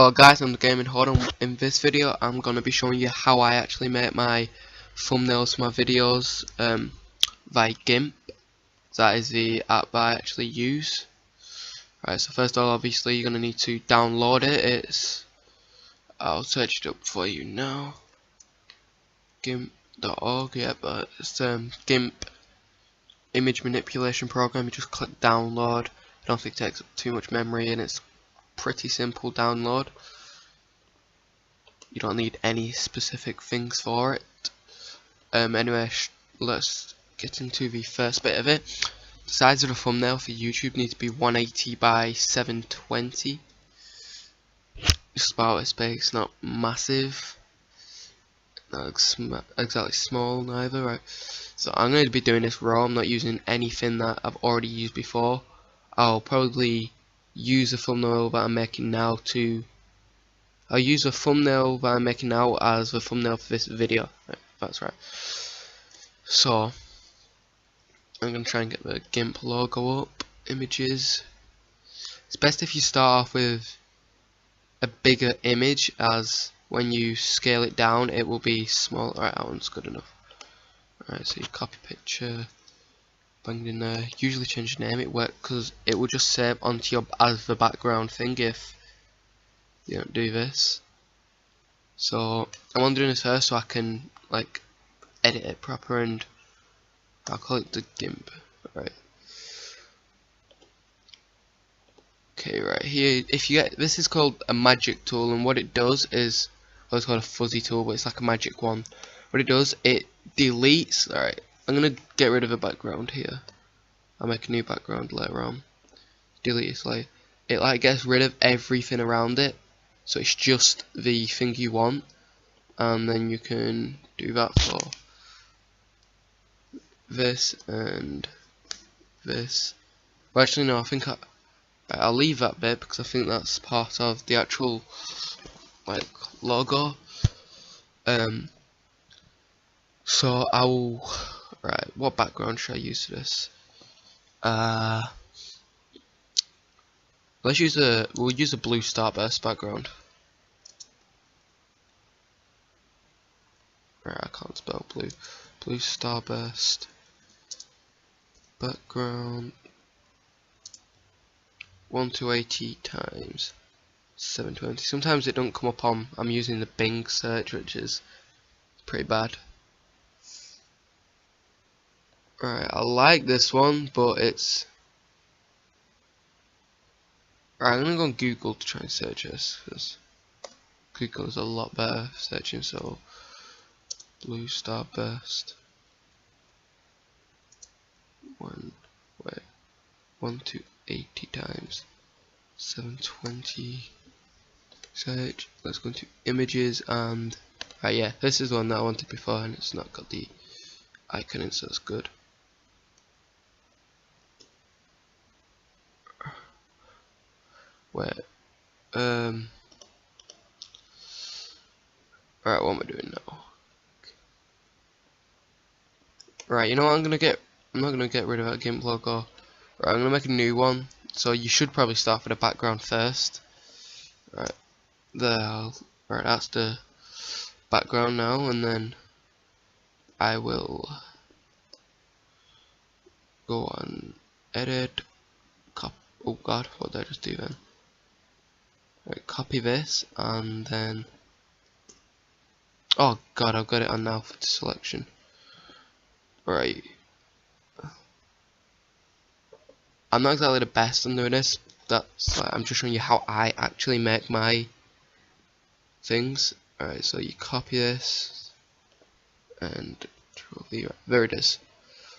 Hello guys, I'm the Gaming Horde, and in this video I'm going to be showing you how I actually make my thumbnails for my videos via Gimp. That is the app that I actually use. Right, so first of all, obviously you're going to need to download it. I'll search it up for you now. Gimp.org, yeah, but it's Gimp image manipulation program. You just click download. I don't think it takes up too much memory, and it's pretty simple download. You don't need any specific things for it. Anyway, let's get into the first bit of it. The size of the thumbnail for YouTube needs to be 180 by 720. Just about as big, it's not massive, not exactly small neither, right? So I'm going to be doing this raw. I'm not using anything that I've already used before. I'll probably use the thumbnail that I'm making now I'll use the thumbnail that I'm making now as the thumbnail for this video. Right, that's right. So I'm going to try and get the Gimp logo up. Images. It's best if you start off with a bigger image, as when you scale it down it will be small. Alright, that one's good enough. Alright, so you copy picture, bang it in there. Usually change the name, it works because it will just save onto your as the background thing if you don't do this. So I'm on doing this first so I can like edit it proper, and I'll call it the Gimp. Right. Okay, right here, if you get this is called a magic tool, and what it does is, well, it's called a fuzzy tool, but it's like a magic one. What it does, it deletes. Alright, I'm gonna get rid of a background here. I'll make a new background later on. Delete this layer. It like gets rid of everything around it, so it's just the thing you want, and then you can do that for this and this. Well, actually no, I think I'll leave that bit because I think that's part of the actual like logo. So right, what background should I use for this? We'll use a blue starburst background. Right, I can't spell blue. Blue starburst background 1 to 80 times 720. Sometimes it don't come up on. I'm using the Bing search, which is pretty bad. Right, I like this one, but it's. Right, I'm gonna go on Google to try and search this, because Google is a lot better for searching. So, blue starburst. 1 to 80 times 720. Search. Let's go into images, and right, yeah, this is the one that I wanted before, and it's not got the icon in, so it's good. Where alright, what am I doing now? Right, you know what I'm not gonna get rid of that Gimp logo. Right, I'm gonna make a new one. So you should probably start with the background first. Right, there. Right, that's the background now, and then I will go on edit. Oh god, what did I just do then? Right, copy this, and then oh god, I've got it on now for the selection. Right, I'm not exactly the best on doing this. That's like, I'm just showing you how I actually make my things. Alright, so you copy this and there it is.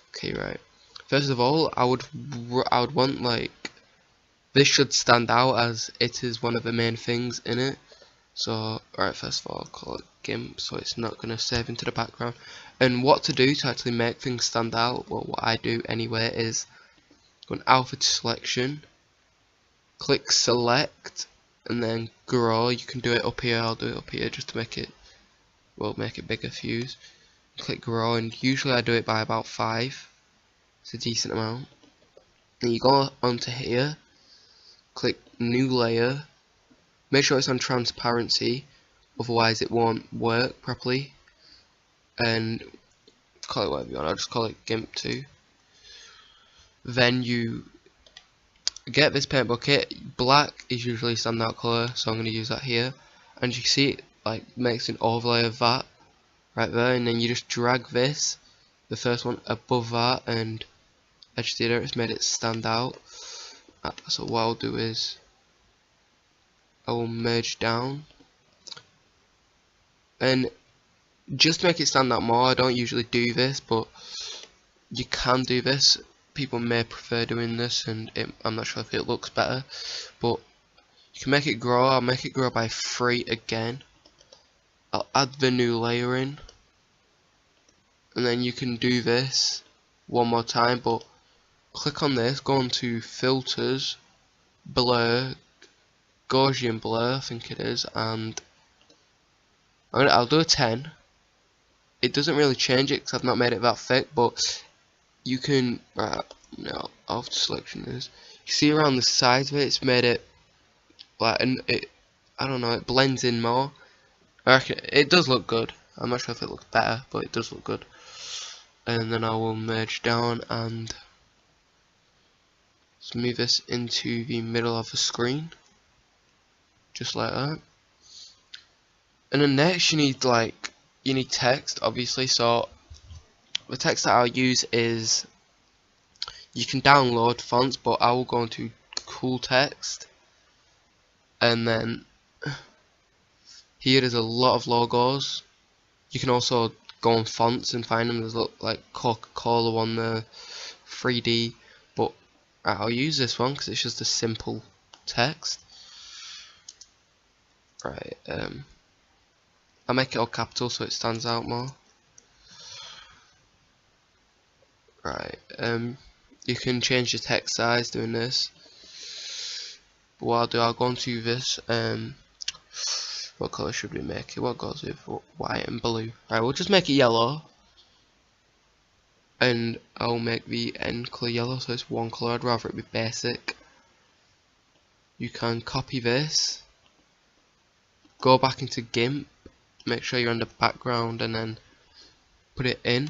Okay, right. First of all, I would want like this should stand out as it is one of the main things in it. So, alright, first of all, I'll call it Gimp, so it's not going to save into the background. And what to do to actually make things stand out, well, what I do anyway, is go on alpha to selection, click select, and then grow. You can do it up here, I'll do it up here just to make it, well, make it bigger for you. Click grow, and usually I do it by about 5. It's a decent amount. Then you go onto here, click new layer, Make sure it's on transparency, otherwise it won't work properly. And call it whatever you want, I'll just call it Gimp 2. Then you get this paint bucket. Black is usually a standout colour, so I'm going to use that here. And you see it like makes an overlay of that right there, and then you just drag this, the first one, above that, and as you see there, it's made it stand out. So what I'll do is I will merge down, and just to make it stand out more, I don't usually do this, but you can do this. People may prefer doing this, and I'm not sure if it looks better, but you can make it grow. I'll make it grow by 3 again. I'll add the new layer in, and then you can do this one more time, but click on this, go on to filters, blur, Gaussian blur I think it is, and I'll do a 10. It doesn't really change it because I've not made it that thick, but you can, no, after selection is, you see around the sides of it, it's made it like, and I don't know, it blends in more. I reckon it does look good. I'm not sure if it looks better, but it does look good. And then I will merge down and move this into the middle of the screen, just like that. And then next you need text, obviously. So the text that I'll use is, you can download fonts, but I will go into cool text, and then here there's a lot of logos. You can also go on fonts and find them. There's like Coca-Cola one there, 3D, but I'll use this one because it's just a simple text. Right, I'll make it all capital so it stands out more. Right, you can change the text size doing this. But what I'll do, I'll go into this, what colour should we make it? What goes with white and blue? Right, we'll just make it yellow. And I'll make the end colour yellow, so it's one colour. I'd rather it be basic. You can copy this, go back into Gimp, make sure you're on the background, and then put it in.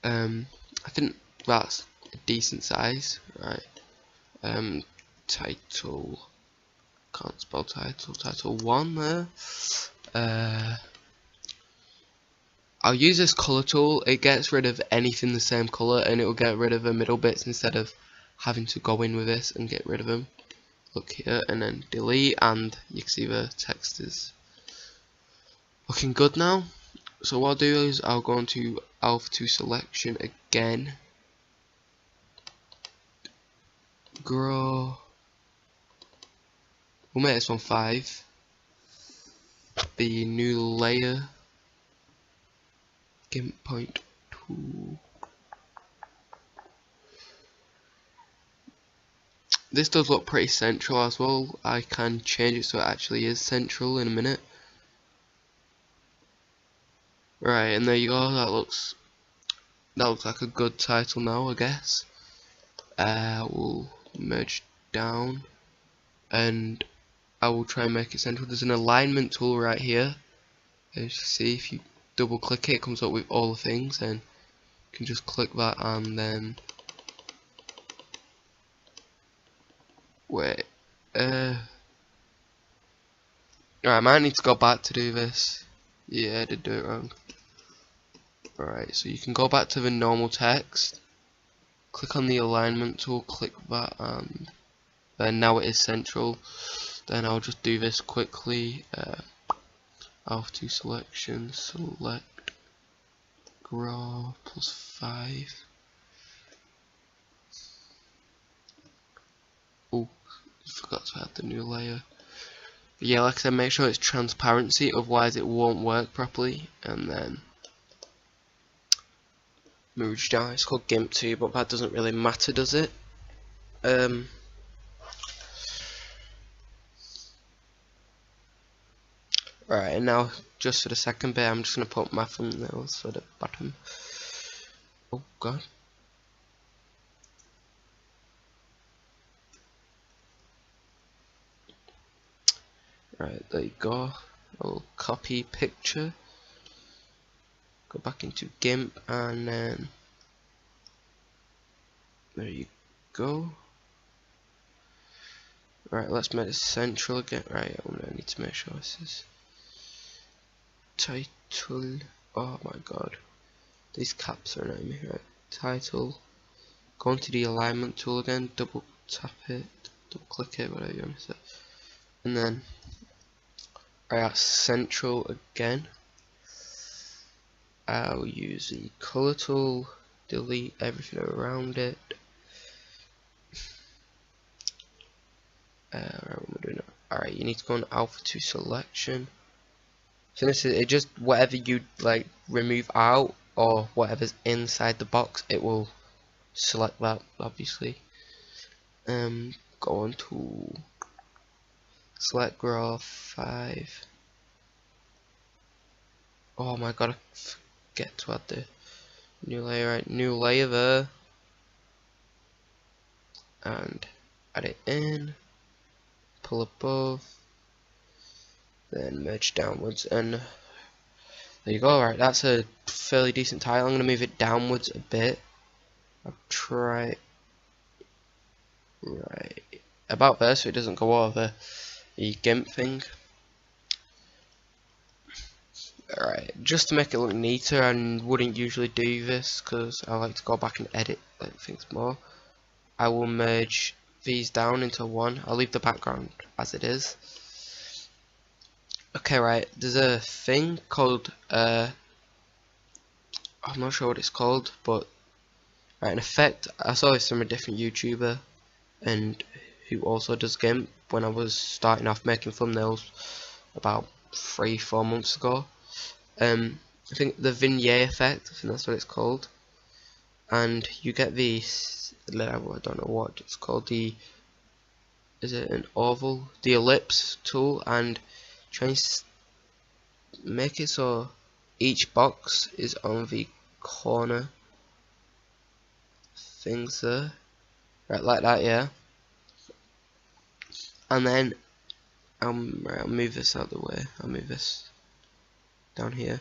I think that's a decent size, right? Title, can't spell title 1 there. I'll use this color tool. It gets rid of anything the same color, and it will get rid of the middle bits instead of having to go in with this and get rid of them. Look here, and then delete, and you can see the text is looking good now. So what I'll do is I'll go into Alpha 2 selection again, grow, we'll make this one 5, the new layer, Gimp point 2. This does look pretty central as well. I can change it so it actually is central in a minute. Right, and there you go. That looks like a good title now, I guess. We'll merge down, and I will try and make it central. There's an alignment tool right here. As you see, if you double click it, it comes up with all the things, and you can just click that, and then wait. Alright, I might need to go back to do this. Yeah, I did do it wrong. Alright, so you can go back to the normal text, click on the alignment tool, click that, and then now it is central. Then I'll just do this quickly. Alpha 2 selection, select, grow, +5. Oh, forgot to add the new layer. But yeah, like I said, make sure it's transparency, otherwise it won't work properly. And then merge down. It's called Gimp 2, but that doesn't really matter, does it? Right, and now just for the second bit, I'm just gonna put my thumbnails for the bottom. Oh god. Right, there you go. I'll copy picture, go back into Gimp, and then there you go. Right, let's make it central again. Right, I need to make sure this is title. Oh my god, these caps are annoying me. Right, title. Go into the alignment tool again, double tap it, double click it, whatever you want to say, and then right, central again. I'll use the color tool, delete everything around it. Right, what am I doing now? Alright, you need to go on alpha 2 selection. So this is it, just whatever you like remove out or whatever's inside the box, it will select that obviously. Go on to select graph 5. Oh my god, I forget to add the new layer. Right, new layer there, and add it in, pull above, then merge downwards, and there you go. Right, that's a fairly decent tile. I'm gonna move it downwards a bit. I'll try right about there so it doesn't go over the Gimp thing. Alright, just to make it look neater, I wouldn't usually do this because I like to go back and edit things more. I will merge these down into one. I'll leave the background as it is. Okay, right, there's a thing called I'm not sure what it's called, but right, an effect. I saw this from a different YouTuber and who also does Gimp when I was starting off making thumbnails about 3-4 months ago. I think the vignette effect, I think that's what it's called, and you get these, I don't know what it's called, is it an oval, the ellipse tool, and try and make it so each box is on the corner things there, right, like that, yeah. And then right, I'll move this out of the way. I'll move this down here.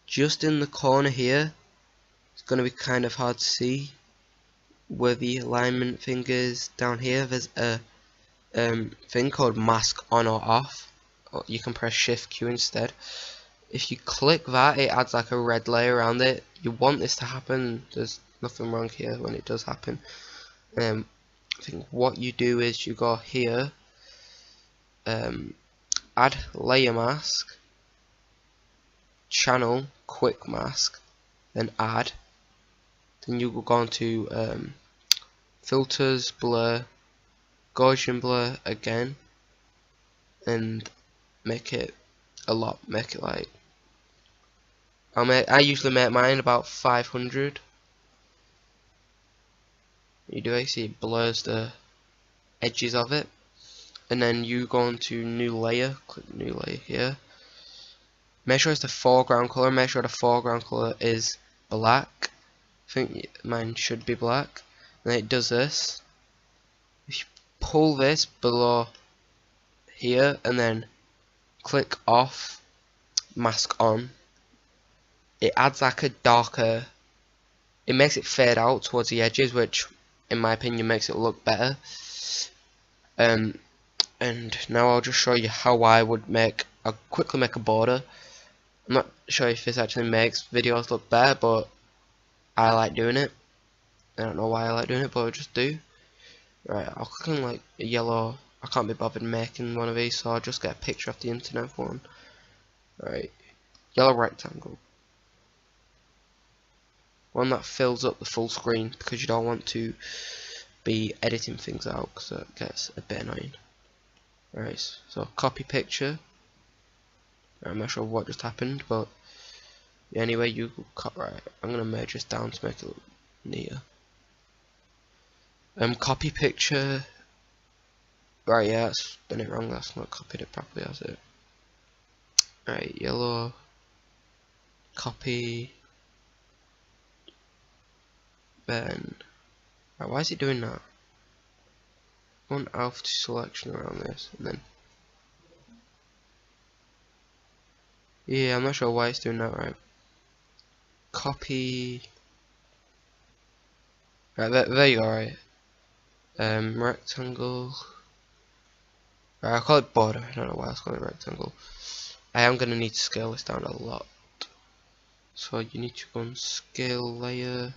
Just in the corner here, it's going to be kind of hard to see where the alignment thing is. Down here, there's a thing called mask on or off. Or you can press Shift Q instead. If you click that, it adds like a red layer around it. You want this to happen. There's nothing wrong here when it does happen. I think what you do is you go here, add layer mask, channel quick mask, then add. Then you will go on to filters, blur, Gaussian blur again, and make it a lot. Make it like I usually make mine about 500. You do actually blurs the edges of it, and then you go on to new layer. Click new layer here. Make sure it's the foreground color. Make sure the foreground color is black. I think mine should be black. And then it does this. If you pull this below here and then click off, mask on, it adds like a darker, it makes it fade out towards the edges, which in my opinion makes it look better. And now I'll just show you how I'll quickly make a border. I'm not sure if this actually makes videos look better, but I like doing it. I don't know why I like doing it, but I just do. Right, I'll click on like a yellow. I can't be bothered making one of these, so I'll just get a picture off the internet for one. Right, yellow rectangle. One that fills up the full screen because you don't want to be editing things out because it gets a bit annoying. Right, so copy picture. I'm not sure what just happened, but anyway, you cut right. I'm gonna merge this down to make it look neater. Copy picture. Right, yeah, that's done it wrong. That's not copied it properly, has it? Right, yellow. Copy. Then. Right, why is it doing that? One alpha to selection around this, and then Yeah, I'm not sure why it's doing that. Right, copy. Right, there you go. Right, rectangle. Right, I'll call it border. I don't know why I was calling it rectangle. I am gonna need to scale this down a lot. So you need to go on scale layer.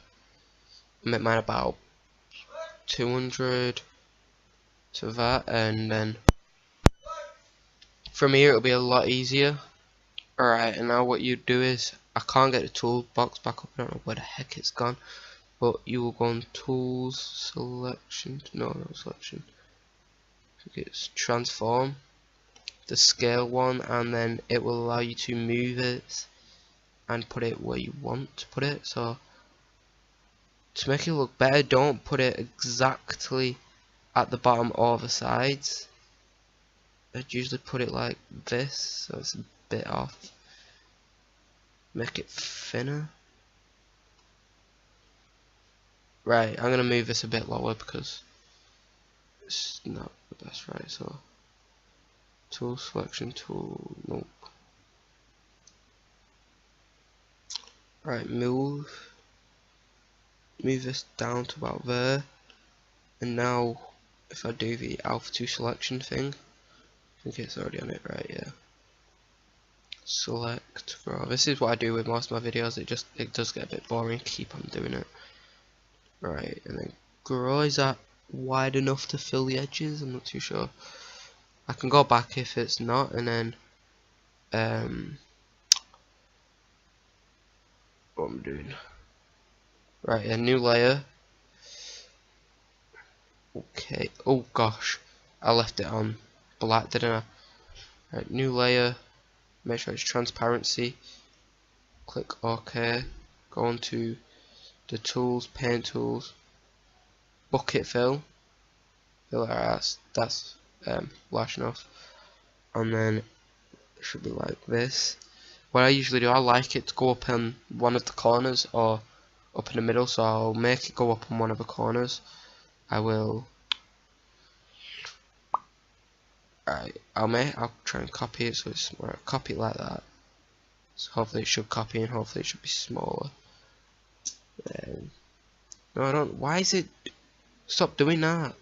Make mine about 200 to that, and then from here it'll be a lot easier. Alright, and now what you do is, I can't get the toolbox back up, I don't know where the heck it's gone, but you will go on tools, selection, no selection, I think it's transform, the scale one, and then it will allow you to move it and put it where you want to put it. So to make it look better, don't put it exactly at the bottom or the sides. I'd usually put it like this, so it's a bit off. Make it thinner. Right, I'm gonna move this a bit lower because it's not the best. Right, so tool selection tool, nope. Right, move this down to about there, and now if I do the alpha 2 selection thing, I think it's already on it. Right, yeah. Select grow. This is what I do with most of my videos. It does get a bit boring. Keep on doing it. Right, and then grow, is that wide enough to fill the edges? I'm not too sure. I can go back if it's not, and then what I'm doing. Right, a new layer. Okay. Oh gosh, I left it on black, didn't I? Right, new layer. Make sure it's transparency. Click OK. Go on to the tools, paint tools, bucket fill. Fill it. That's large enough. And then it should be like this. What I usually do, I like it to go up on one of the corners or up in the middle, so I'll make it go up on one of the corners. I'll try and copy it so it's more, copy it like that. So hopefully it should copy and hopefully it should be smaller. No, I don't. Why is it? Stop doing that.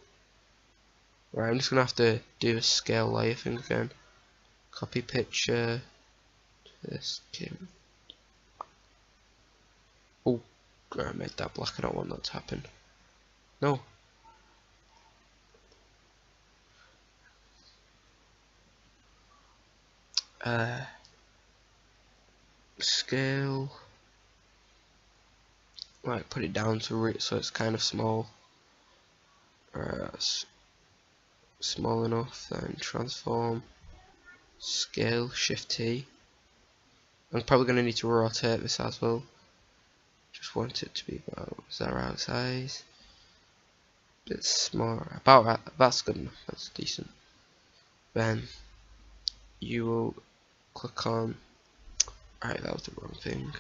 Right, I'm just gonna have to do a scale layer thing again. Copy picture. This Gimp. Oh, I made that black. I don't want that to happen. No. Scale. Right, put it down to it so it's kind of small. That's small enough. Then transform. Scale. Shift T. I'm probably gonna need to rotate this as well. Just want it to be about, is that right size? Bit smaller. About that. That's good enough. That's decent. Then you will click on. Alright, that was the wrong thing.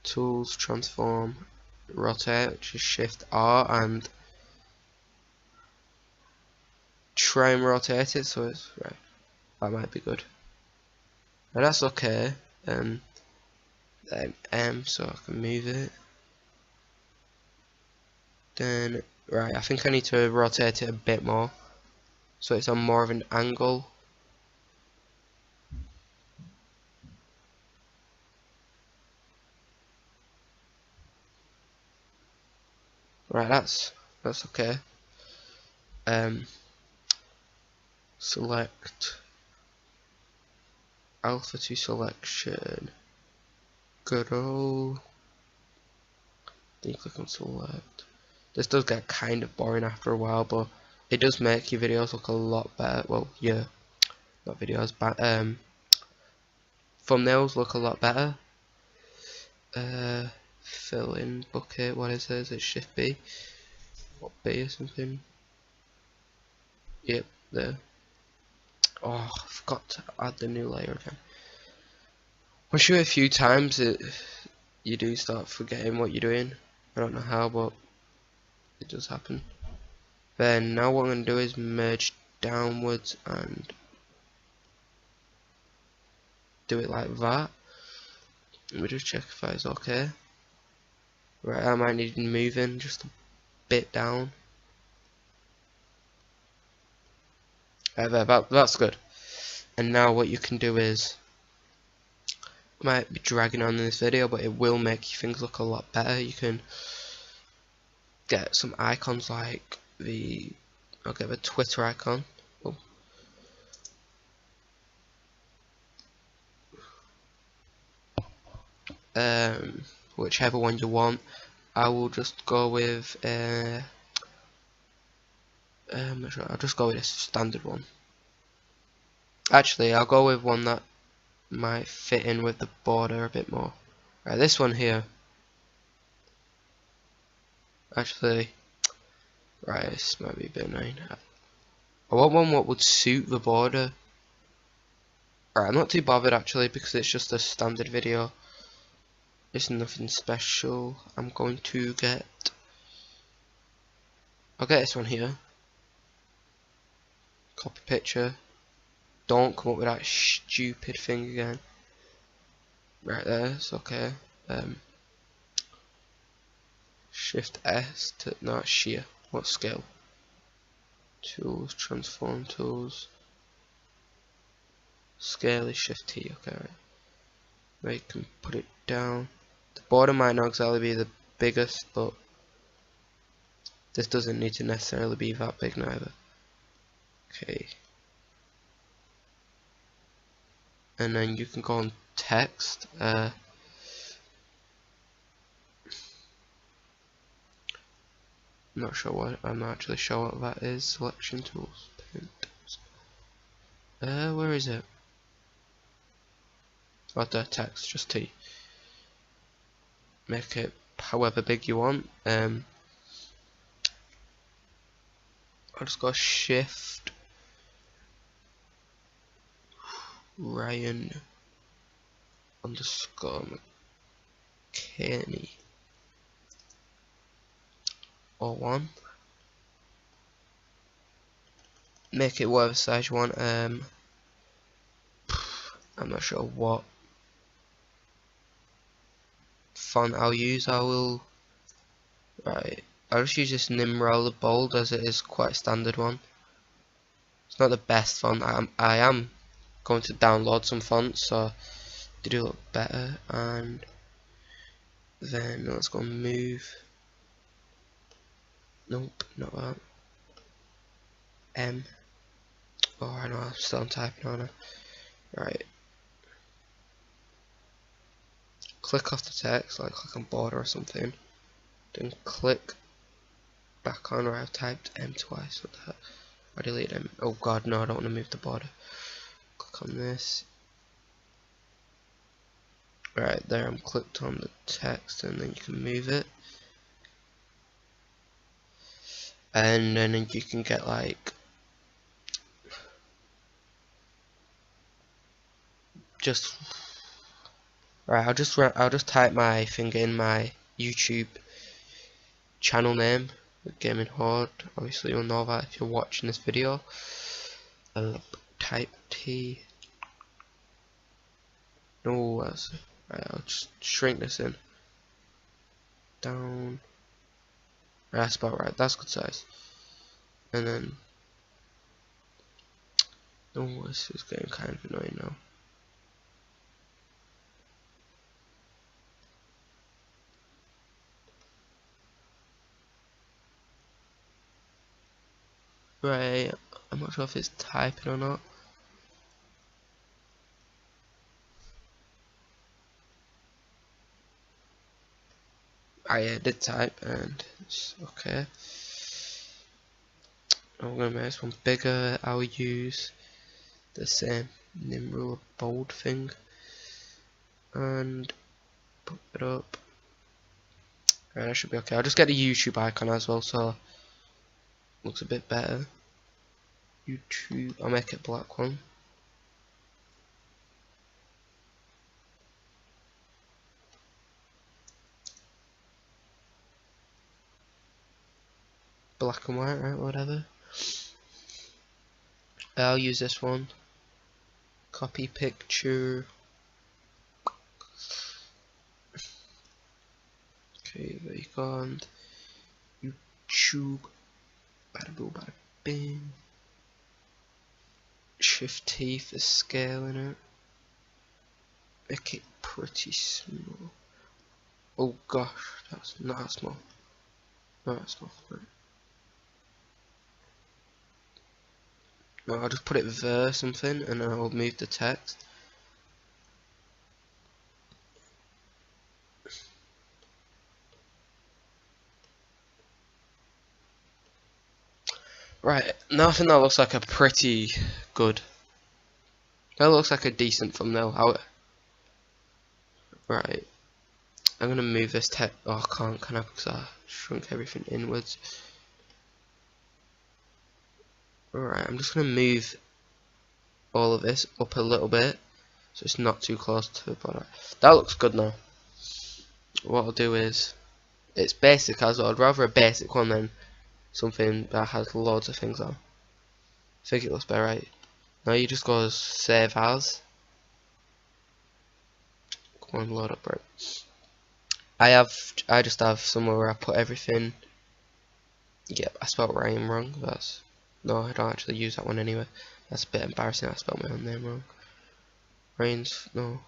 Tools, transform, rotate, which is Shift R, and try and rotate it so it's right. That might be good. Now that's okay. Then M, so I can move it. Then right, I think I need to rotate it a bit more, so it's on more of an angle. Right, that's okay. Select alpha 2 selection. Grow. Then you click on select. This does get kind of boring after a while, but it does make your videos look a lot better. Well, yeah, not videos, but thumbnails look a lot better. Fill in bucket. What is it? Is it Shift B? What B or something? Yep, there. Oh, I forgot to add the new layer again. Once you do it a few times, you do start forgetting what you're doing. I don't know how, but it does happen. Then now what I'm going to do is merge downwards and do it like that. Let me just check if that is okay. Right, I might need moving just a bit down. Right there, that's good. And now what you can do is, I might be dragging on in this video, but it will make things look a lot better. You can get some icons like I'll get the Twitter icon. Oh. Whichever one you want. I will just go with not sure, I'll just go with a standard one. Actually, I'll go with one that might fit in with the border a bit more. Right, this one here. Actually, right, this might be a bit annoying. I want one what would suit the border. Right, I'm not too bothered actually because it's just a standard video. It's nothing special. I'm going to I'll get this one here. Copy picture. Don't come up with that stupid thing again. Right there, it's okay. Shift S to not shear. What scale? Tools, transform tools. Scale is Shift T. Okay, right. Now you can put it down. The border might not exactly be the biggest, but this doesn't need to necessarily be that big neither. Okay. And then you can go on text. I'm not actually sure what that is. Selection tools. Where is it? Oh, the text, just T. Make it however big you want. I'll just go Shift Ryan underscore McKinney or 1. Make it whatever size you want. I'm not sure what font I'll use. Right, I'll just use this Nimroller Bold as it is quite a standard one. It's not the best font. I am going to download some fonts so they do look better. And then let's go move. Nope, not that. M. Oh, I know, I'm still typing on it. Right. Click off the text, like click on border or something. Then click back on where I've typed M twice. What the heck? I delete M. Oh god, no, I don't want to move the border. Click on this. Right there, I'm clicked on the text, and then you can move it. And then you can get like right. I'll just type my thing in my YouTube channel name, Gaming Horde. Obviously, you'll know that if you're watching this video. Type T. No, that's right. I'll just shrink this in down. Right, that's about right. That's good size. And then, oh, this is getting kind of annoying now. Right, I'm not sure if it's typing or not. I did type and it's okay. I'm gonna make this one bigger. I'll use the same Nimroller Bold thing and put it up. Right, that should be okay. I'll just get the YouTube icon as well, so it looks a bit better. YouTube, I'll make it black one. Black and white, right, whatever. I'll use this one. Copy picture. and YouTube. Bada boo, bada bing. Shift T for scaling it. Make it pretty small. Oh gosh, that's not that small. Not that small. Right. No, I'll just put it there something, and then I'll move the text. Right, now I think that looks like a pretty good. That looks like a decent thumbnail. Right, I'm gonna move this text. Oh, I can't, can I? Because I shrunk everything inwards. Alright, I'm just gonna move all of this up a little bit so it's not too close to the bottom. That looks good now. What I'll do is, it's basic as well. I'd rather a basic one than something that has loads of things on. I think it looks better, right? Now you just go as save as. Come on, load up, right? I just have somewhere where I put everything. Yep, I spelled Ryan wrong. No, I don't actually use that one anyway. That's a bit embarrassing. I spelled my own name wrong. Ryan's no.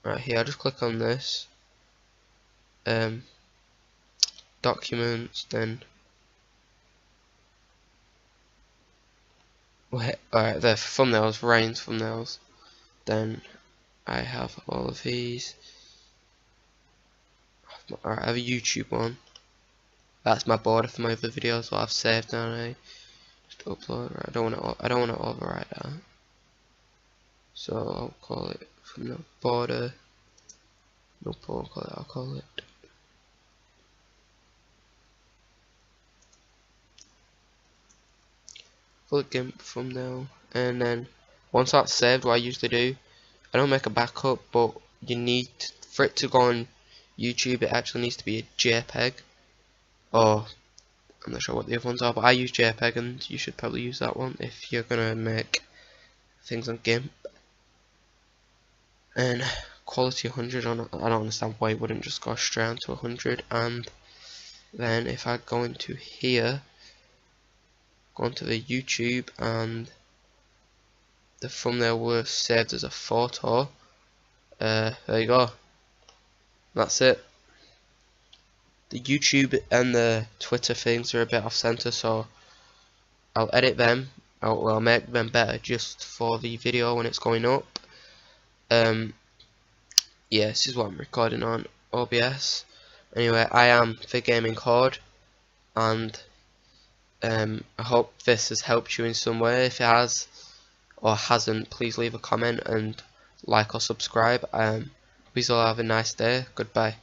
Right here, I'll just click on this. Documents, then wait, alright, the thumbnails, Ryan's thumbnails. Then I have all of these. Alright, I have a YouTube one. That's my border for my other videos. What I've saved now. I just upload. Right, I don't want to overwrite that. So I'll call it from the border. No point. I'll call it. Call it Gimp thumbnail, and then once that's saved, what I usually do, I don't make a backup, but you need for it to go on YouTube. It actually needs to be a JPEG, or I'm not sure what the other ones are, but I use JPEG, and you should probably use that one if you're gonna make things on Gimp. And quality 100 on. I don't understand why it wouldn't just go straight on to 100. And then if I go into here, go into the YouTube, and the thumbnail was saved as a photo. There you go. That's it. The YouTube and the Twitter things are a bit off center, so I'll edit them. I'll make them better just for the video when it's going up. Yeah, this is what I'm recording on OBS. Anyway, I am the gaming horde, and I hope this has helped you in some way. If it has or hasn't, please leave a comment and like or subscribe. Please all have a nice day. Goodbye.